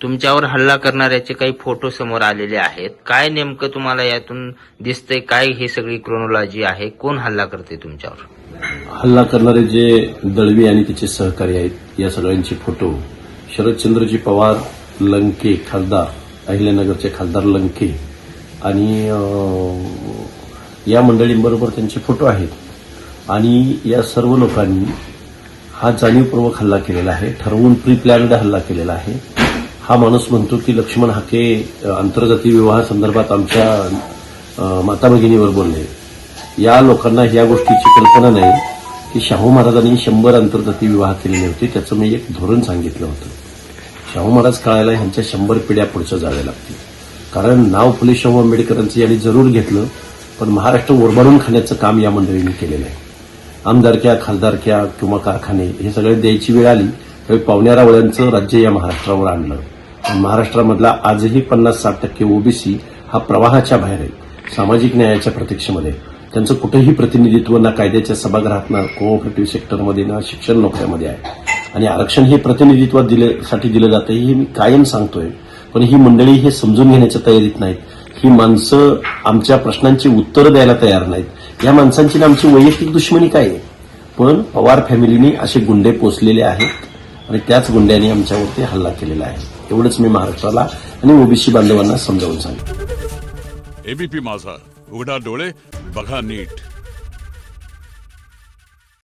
तुमच्यावर हल्ला करणाऱ्याचे काही फोटो समोर आलेले आहेत. काय नेमकं तुम्हाला यातून दिसतंय? काय ही सगळी क्रोनॉलॉजी आहे? कोण हल्ला करते तुमच्यावर? हल्ला करणारे जे दळवी आणि तिचे सहकारी आहेत या सगळ्यांचे फोटो शरदचंद्रजी पवार, लंके खासदार, अहिल्यानगरचे खासदार लंके आणि या मंडळींबरोबर त्यांचे फोटो आहेत आणि या सर्व लोकांनी हा जाणीवपूर्वक हल्ला केलेला आहे, ठरवून प्री प्लॅन्ड हल्ला केलेला आहे. हा माणूस म्हणतो की लक्ष्मण हाके आंतरजातीय विवाहासंदर्भात आमच्या माता भगिनीवर बोलले. या लोकांना या गोष्टीची कल्पना नाही की शाहू महाराजांनी 100 आंतरजातीय विवाह केलेले होते. त्याचं मी एक धोरण सांगितलं होतं. शाहू महाराज काळाला ह्यांच्या 100 पिढ्या पुढच्या जाव्या लागतील. कारण नाव फुले शाहू आंबेडकरांचं यांनी जरूर घेतलं, पण महाराष्ट्र ओरबाडून खाण्याचं काम या मंडळींनी केलेलं आहे. आमदारक्या, खासदारक्या किंवा कारखाने हे सगळे द्यायची वेळ आली त्यावेळी पावण्यारावळ्यांचं राज्य या महाराष्ट्रावर आणलं. महाराष्ट्रामधला आजही 50-60% ओबीसी हा प्रवाहाच्या बाहेर आहे. सामाजिक न्यायाच्या प्रतीक्षेमध्ये त्यांचं कुठेही प्रतिनिधित्व ना कायद्याच्या सभागृहात, ना कोऑपरेटिव्ह सेक्टरमध्ये, ना शिक्षण नोकऱ्यामध्ये आहे. आणि आरक्षण हे प्रतिनिधित्वासाठी दिलं जातं हे मी कायम सांगतोय. पण ही मंडळी हे समजून घेण्याच्या तयारीत नाहीत. ही माणसं आमच्या प्रश्नांची उत्तरं द्यायला तयार नाहीत. या माणसांची ना आमची वैयक्तिक दुश्मनी काय आहे, पण पवार फॅमिलीने असे गुंडे पोचलेले आहेत आणि त्याच गुंड्यांनी आमच्यावरती हल्ला केलेला आहे. एवढंच मी महाराष्ट्राला आणि ओबीसी बांधवांना समजावून सांगितलं. एबीपी माझा, उघडा डोळे बघा नीट.